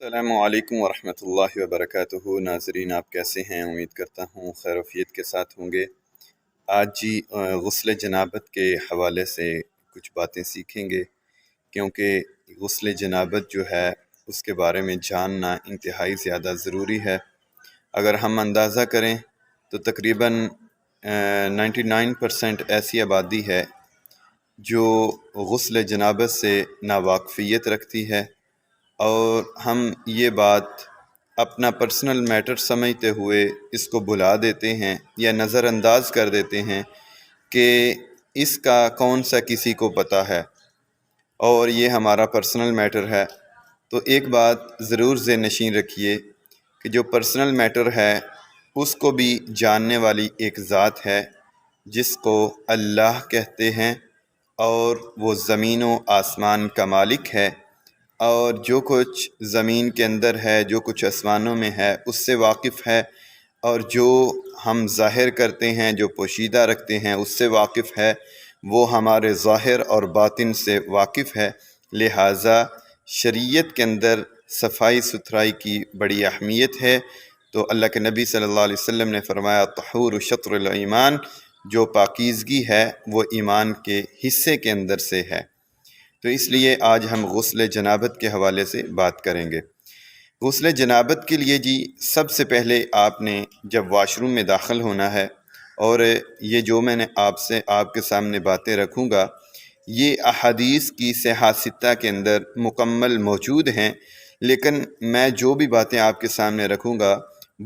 السلام علیکم ورحمۃ اللہ وبرکاتہ۔ ناظرین، آپ کیسے ہیں؟ امید کرتا ہوں خیر وفیت کے ساتھ ہوں گے۔ آج غسل جنابت کے حوالے سے کچھ باتیں سیکھیں گے، کیونکہ غسل جنابت جو ہے اس کے بارے میں جاننا انتہائی زیادہ ضروری ہے۔ اگر ہم اندازہ کریں تو تقریباً 99% ایسی آبادی ہے جو غسل جنابت سے ناواقفیت رکھتی ہے، اور ہم یہ بات اپنا پرسنل میٹر سمجھتے ہوئے اس کو بھلا دیتے ہیں یا نظر انداز کر دیتے ہیں کہ اس کا کون سا کسی کو پتہ ہے اور یہ ہمارا پرسنل میٹر ہے۔ تو ایک بات ضرور ذہن نشین رکھیے کہ جو پرسنل میٹر ہے اس کو بھی جاننے والی ایک ذات ہے جس کو اللہ کہتے ہیں، اور وہ زمین و آسمان کا مالک ہے، اور جو کچھ زمین کے اندر ہے، جو کچھ آسمانوں میں ہے اس سے واقف ہے، اور جو ہم ظاہر کرتے ہیں، جو پوشیدہ رکھتے ہیں اس سے واقف ہے۔ وہ ہمارے ظاہر اور باطن سے واقف ہے۔ لہٰذا شریعت کے اندر صفائی ستھرائی کی بڑی اہمیت ہے۔ تو اللہ کے نبی صلی اللہ علیہ وسلم نے فرمایا طہور شطر الایمان، جو پاکیزگی ہے وہ ایمان کے حصے کے اندر سے ہے۔ تو اس لیے آج ہم غسل جنابت کے حوالے سے بات کریں گے۔ غسل جنابت کے لیے سب سے پہلے آپ نے جب واش روم میں داخل ہونا ہے، اور یہ جو میں نے آپ کے سامنے باتیں رکھوں گا یہ احادیث کی صحاح ستہ کے اندر مکمل موجود ہیں، لیکن میں جو بھی باتیں آپ کے سامنے رکھوں گا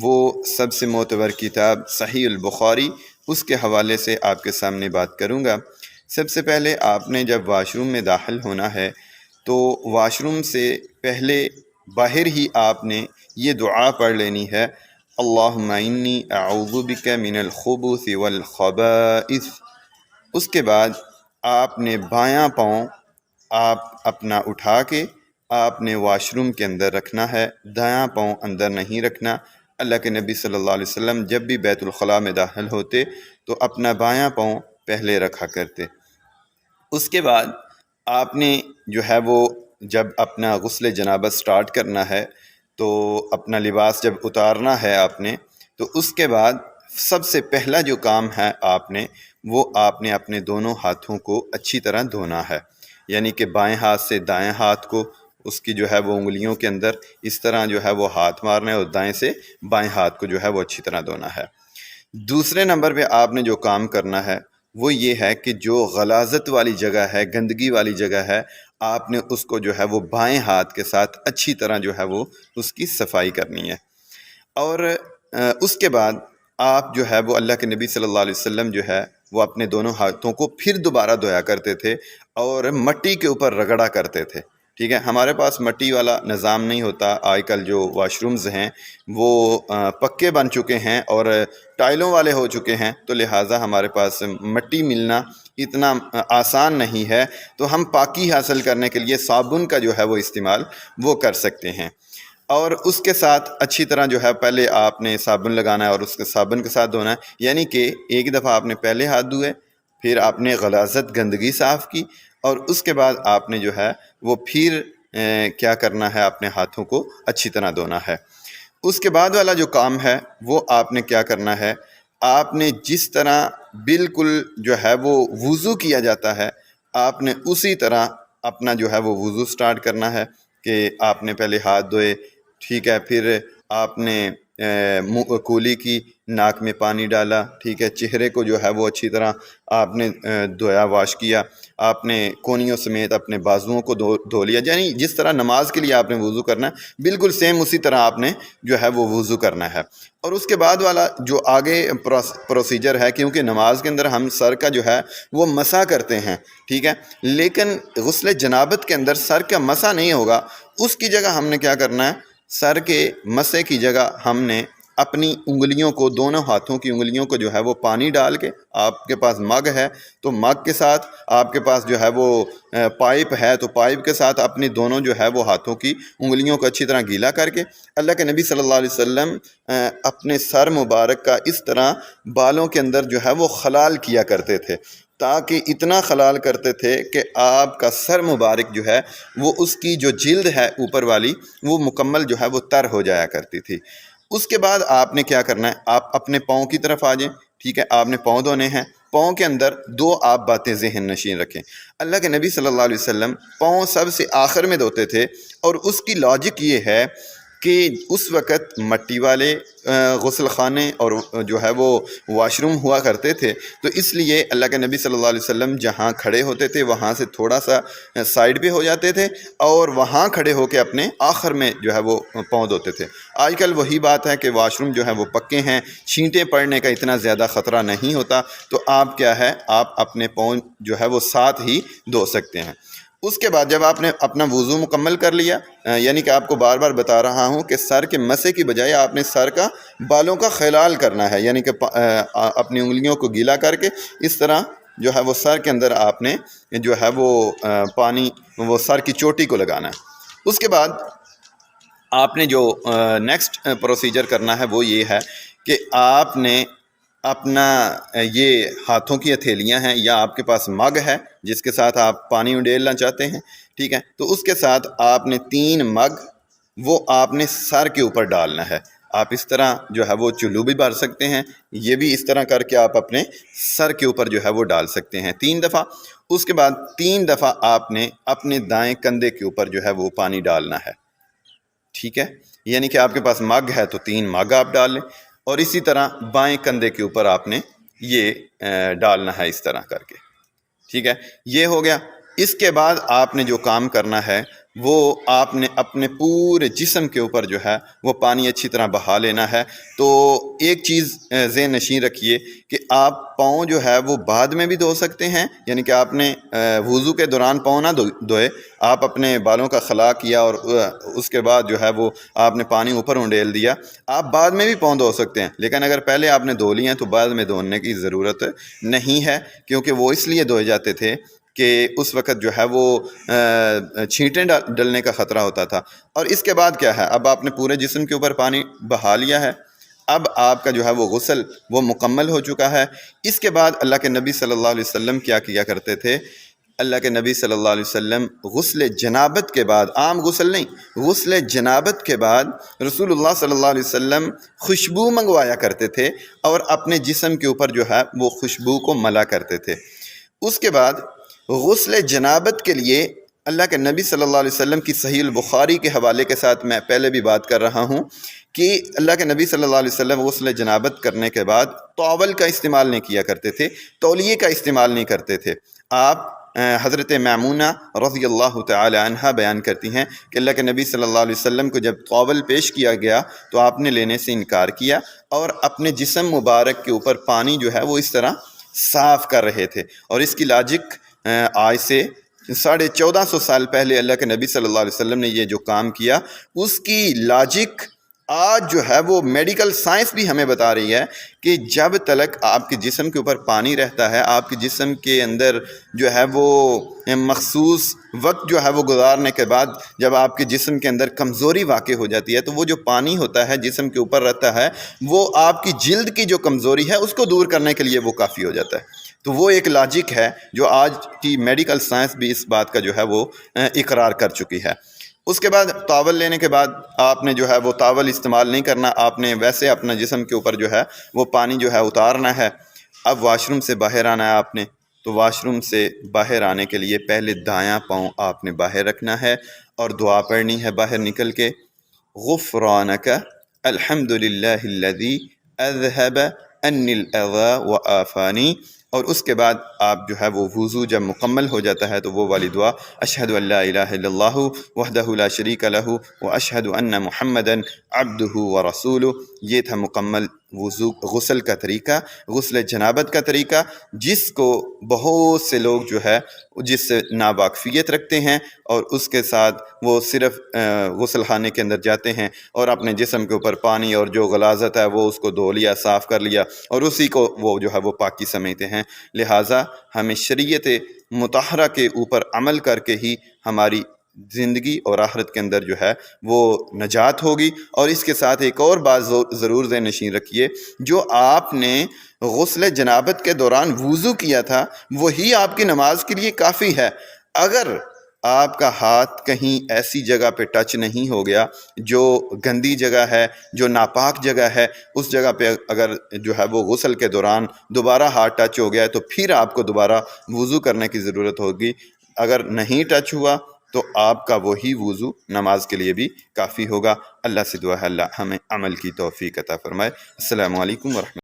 وہ سب سے معتبر کتاب صحیح البخاری، اس کے حوالے سے آپ کے سامنے بات کروں گا۔ سب سے پہلے آپ نے جب واش روم میں داخل ہونا ہے تو واش روم سے پہلے باہر ہی آپ نے یہ دعا پڑھ لینی ہے، اللہم انی اعوذ بک من الخبث والخبائث۔ اس کے بعد آپ نے بایاں پاؤں آپ اپنا اٹھا کے آپ نے واش روم کے اندر رکھنا ہے، دایاں پاؤں اندر نہیں رکھنا۔ اللہ کے نبی صلی اللہ علیہ وسلم جب بھی بیت الخلاء میں داخل ہوتے تو اپنا بایاں پاؤں پہلے رکھا کرتے۔ اس کے بعد آپ نے جو ہے وہ جب اپنا غسل جنابت سٹارٹ کرنا ہے تو اپنا لباس جب اتارنا ہے آپ نے، تو اس کے بعد سب سے پہلا جو کام ہے آپ نے اپنے دونوں ہاتھوں کو اچھی طرح دھونا ہے، یعنی کہ بائیں ہاتھ سے دائیں ہاتھ کو اس کی جو ہے وہ انگلیوں کے اندر اس طرح جو ہے وہ ہاتھ مارنا ہے، اور دائیں سے بائیں ہاتھ کو جو ہے وہ اچھی طرح دھونا ہے۔ دوسرے نمبر پہ آپ نے جو کام کرنا ہے وہ یہ ہے کہ جو غلاظت والی جگہ ہے، گندگی والی جگہ ہے، آپ نے اس کو جو ہے وہ بائیں ہاتھ کے ساتھ اچھی طرح جو ہے وہ اس کی صفائی کرنی ہے۔ اور اس کے بعد آپ جو ہے وہ اللہ کے نبی صلی اللہ علیہ وسلم جو ہے وہ اپنے دونوں ہاتھوں کو پھر دوبارہ دھویا کرتے تھے اور مٹی کے اوپر رگڑا کرتے تھے۔ ٹھیک ہے، ہمارے پاس مٹی والا نظام نہیں ہوتا۔ آج کل جو واش رومز ہیں وہ پکے بن چکے ہیں اور ٹائلوں والے ہو چکے ہیں، تو لہٰذا ہمارے پاس مٹی ملنا اتنا آسان نہیں ہے، تو ہم پاکی حاصل کرنے کے لیے صابن کا جو ہے وہ استعمال وہ کر سکتے ہیں۔ اور اس کے ساتھ اچھی طرح جو ہے پہلے آپ نے صابن لگانا ہے اور اس کے صابن کے ساتھ دھونا ہے، یعنی کہ ایک دفعہ آپ نے پہلے ہاتھ دھوئے، پھر آپ نے غلاظت گندگی صاف کی، اور اس کے بعد آپ نے جو ہے وہ پھر کیا کرنا ہے، اپنے ہاتھوں کو اچھی طرح دھونا ہے۔ اس کے بعد والا جو کام ہے وہ آپ نے کیا کرنا ہے، آپ نے جس طرح بالکل جو ہے وہ وضو کیا جاتا ہے، آپ نے اسی طرح اپنا جو ہے وہ وضو سٹارٹ کرنا ہے کہ آپ نے پہلے ہاتھ دھوئے، ٹھیک ہے، پھر آپ نے منہ کولی کی، ناک میں پانی ڈالا، ٹھیک ہے، چہرے کو جو ہے وہ اچھی طرح آپ نے دھویا، واش کیا، آپ نے کونیوں سمیت اپنے بازوؤں کو دھو لیا، یعنی جس طرح نماز کے لیے آپ نے وضو کرنا ہے بالکل سیم اسی طرح آپ نے جو ہے وہ وضو کرنا ہے۔ اور اس کے بعد والا جو آگے پروسیجر ہے، کیونکہ نماز کے اندر ہم سر کا جو ہے وہ مسح کرتے ہیں، ٹھیک ہے، لیکن غسل جنابت کے اندر سر کا مسح نہیں ہوگا۔ اس کی جگہ ہم نے کیا کرنا ہے، سر کے مسح کی جگہ ہم نے اپنی انگلیوں کو، دونوں ہاتھوں کی انگلیوں کو جو ہے وہ پانی ڈال کے، آپ کے پاس مگ ہے تو مگ کے ساتھ، آپ کے پاس جو ہے وہ پائپ ہے تو پائپ کے ساتھ اپنی دونوں جو ہے وہ ہاتھوں کی انگلیوں کو اچھی طرح گیلا کر کے، اللہ کے نبی صلی اللہ علیہ وسلم اپنے سر مبارک کا اس طرح بالوں کے اندر جو ہے وہ خلال کیا کرتے تھے، تاکہ اتنا خلال کرتے تھے کہ آپ کا سر مبارک جو ہے وہ اس کی جو جلد ہے اوپر والی وہ مکمل جو ہے وہ تر ہو جایا کرتی تھی۔ اس کے بعد آپ نے کیا کرنا ہے، آپ اپنے پاؤں کی طرف آ جائیں، ٹھیک ہے، آپ نے پاؤں دھونے ہیں۔ پاؤں کے اندر دو آپ باتیں ذہن نشین رکھیں۔ اللہ کے نبی صلی اللہ علیہ وسلم پاؤں سب سے آخر میں دھوتے تھے، اور اس کی لاجک یہ ہے کہ اس وقت مٹی والے غسل خانے اور جو ہے وہ واش روم ہوا کرتے تھے، تو اس لیے اللہ کے نبی صلی اللہ علیہ وسلم جہاں کھڑے ہوتے تھے وہاں سے تھوڑا سا سائڈ پہ ہو جاتے تھے، اور وہاں کھڑے ہو کے اپنے آخر میں جو ہے وہ پاؤں دھوتے تھے۔ آج کل وہی بات ہے کہ واش روم جو ہے وہ پکے ہیں، چھینٹیں پڑنے کا اتنا زیادہ خطرہ نہیں ہوتا، تو آپ کیا ہے، آپ اپنے پاؤں جو ہے وہ ساتھ ہی دھو سکتے ہیں۔ اس کے بعد جب آپ نے اپنا وضو مکمل کر لیا، یعنی کہ آپ کو بار بار بتا رہا ہوں کہ سر کے مسے کی بجائے آپ نے سر کا بالوں کا خلال کرنا ہے، یعنی کہ اپنی انگلیوں کو گیلا کر کے اس طرح جو ہے وہ سر کے اندر آپ نے جو ہے وہ پانی وہ سر کی چوٹی کو لگانا ہے۔ اس کے بعد آپ نے جو نیکسٹ پروسیجر کرنا ہے وہ یہ ہے کہ آپ نے اپنا یہ ہاتھوں کی ہتھیلیاں ہیں، یا آپ کے پاس مگ ہے جس کے ساتھ آپ پانی انڈیلنا چاہتے ہیں، ٹھیک ہے، تو اس کے ساتھ آپ نے 3 مگ وہ آپ نے سر کے اوپر ڈالنا ہے۔ آپ اس طرح جو ہے وہ چلو بھی بھر سکتے ہیں، یہ بھی اس طرح کر کے آپ اپنے سر کے اوپر جو ہے وہ ڈال سکتے ہیں 3 دفعہ۔ اس کے بعد 3 دفعہ آپ نے اپنے دائیں کندھے کے اوپر جو ہے وہ پانی ڈالنا ہے، ٹھیک ہے، یعنی کہ آپ کے پاس مگ ہے تو 3 مگ آپ ڈال لیں، اور اسی طرح بائیں کندھے کے اوپر آپ نے یہ ڈالنا ہے اس طرح کر کے، ٹھیک ہے، یہ ہو گیا۔ اس کے بعد آپ نے جو کام کرنا ہے وہ آپ نے اپنے پورے جسم کے اوپر جو ہے وہ پانی اچھی طرح بہا لینا ہے۔ تو ایک چیز ذہن نشین رکھیے کہ آپ پاؤں جو ہے وہ بعد میں بھی دھو سکتے ہیں، یعنی کہ آپ نے وضو کے دوران پاؤں نہ دھوئے، آپ اپنے بالوں کا خلا کیا اور اس کے بعد جو ہے وہ آپ نے پانی اوپر انڈیل دیا، آپ بعد میں بھی پاؤں دھو سکتے ہیں، لیکن اگر پہلے آپ نے دھو لیے ہیں تو بعد میں دھونے کی ضرورت نہیں ہے، کیونکہ وہ اس لیے دھوئے جاتے تھے کہ اس وقت جو ہے وہ چھینٹیں ڈلنے کا خطرہ ہوتا تھا۔ اور اس کے بعد کیا ہے، اب آپ نے پورے جسم کے اوپر پانی بہا لیا ہے، اب آپ کا جو ہے وہ غسل وہ مکمل ہو چکا ہے۔ اس کے بعد اللہ کے نبی صلی اللہ علیہ وسلم کیا کیا کرتے تھے، اللہ کے نبی صلی اللہ علیہ وسلم غسل جنابت کے بعد، عام غسل نہیں، غسل جنابت کے بعد رسول اللہ صلی اللہ علیہ وسلم خوشبو منگوایا کرتے تھے، اور اپنے جسم کے اوپر جو ہے وہ خوشبو کو ملا کرتے تھے۔ اس کے بعد غسل جنابت کے لیے اللہ کے نبی صلی اللہ علیہ وسلم کی صحیح البخاری کے حوالے کے ساتھ میں پہلے بھی بات کر رہا ہوں کہ اللہ کے نبی صلی اللہ علیہ وسلم غسل جنابت کرنے کے بعد ٹاول کا استعمال نہیں کیا کرتے تھے، تولیے کا استعمال نہیں کرتے تھے۔ آپ حضرت میمونہ رضی اللہ تعالی عنہ بیان کرتی ہیں کہ اللہ کے نبی صلی اللہ علیہ وسلم کو جب ٹاول پیش کیا گیا تو آپ نے لینے سے انکار کیا، اور اپنے جسم مبارک کے اوپر پانی جو ہے وہ اس طرح صاف کر رہے تھے۔ اور اس کی لاجک آج سے 1450 سال پہلے اللہ کے نبی صلی اللہ علیہ وسلم نے یہ جو کام کیا، اس کی لاجک آج جو ہے وہ میڈیکل سائنس بھی ہمیں بتا رہی ہے کہ جب تلک آپ کے جسم کے اوپر پانی رہتا ہے، آپ کے جسم کے اندر جو ہے وہ مخصوص وقت جو ہے وہ گزارنے کے بعد جب آپ کے جسم کے اندر کمزوری واقع ہو جاتی ہے، تو وہ جو پانی ہوتا ہے جسم کے اوپر رہتا ہے، وہ آپ کی جلد کی جو کمزوری ہے اس کو دور کرنے کے لیے وہ کافی ہو جاتا ہے۔ تو وہ ایک لاجک ہے جو آج کی میڈیکل سائنس بھی اس بات کا جو ہے وہ اقرار کر چکی ہے۔ اس کے بعد ٹاول لینے کے بعد آپ نے جو ہے وہ ٹاول استعمال نہیں کرنا، آپ نے ویسے اپنا جسم کے اوپر جو ہے وہ پانی جو ہے اتارنا ہے۔ اب واش روم سے باہر آنا ہے آپ نے، تو واش روم سے باہر آنے کے لیے پہلے دایاں پاؤں آپ نے باہر رکھنا ہے اور دعا پڑھنی ہے باہر نکل کے، غفرانک الحمد للہ الذی اذہب عنی الاذی وعافانی۔ اور اس کے بعد آپ جو ہے وہ وضو جب مکمل ہو جاتا ہے تو وہ والی دعا، اشہد ان لا الہ الا اللہ وحدہ لا شریک لہ واشہد ان محمدا عبدہ ورسولہ۔ یہ تھا مکمل وضو غسل کا طریقہ، غسل جنابت کا طریقہ، جس کو بہت سے لوگ جو ہے جس سے ناواقفیت رکھتے ہیں، اور اس کے ساتھ وہ صرف غسل خانے کے اندر جاتے ہیں اور اپنے جسم کے اوپر پانی اور جو غلاظت ہے وہ اس کو دھو لیا، صاف کر لیا، اور اسی کو وہ جو ہے وہ پاکی سمجھتے ہیں۔ لہٰذا ہمیں شریعت مطہرہ کے اوپر عمل کر کے ہی ہماری زندگی اور آخرت کے اندر جو ہے وہ نجات ہوگی۔ اور اس کے ساتھ ایک اور بات ضرور ذہن نشین رکھیے، جو آپ نے غسل جنابت کے دوران وضو کیا تھا وہی آپ کی نماز کے لیے کافی ہے۔ اگر آپ کا ہاتھ کہیں ایسی جگہ پہ ٹچ نہیں ہو گیا جو گندی جگہ ہے، جو ناپاک جگہ ہے، اس جگہ پہ اگر جو ہے وہ غسل کے دوران دوبارہ ہاتھ ٹچ ہو گیا ہے تو پھر آپ کو دوبارہ وضو کرنے کی ضرورت ہوگی۔ اگر نہیں ٹچ ہوا تو آپ کا وہی وضو نماز کے لیے بھی کافی ہوگا۔ اللہ سے دعا ہے اللہ ہمیں عمل کی توفیق عطا فرمائے۔ السلام علیکم ورحمۃ اللہ۔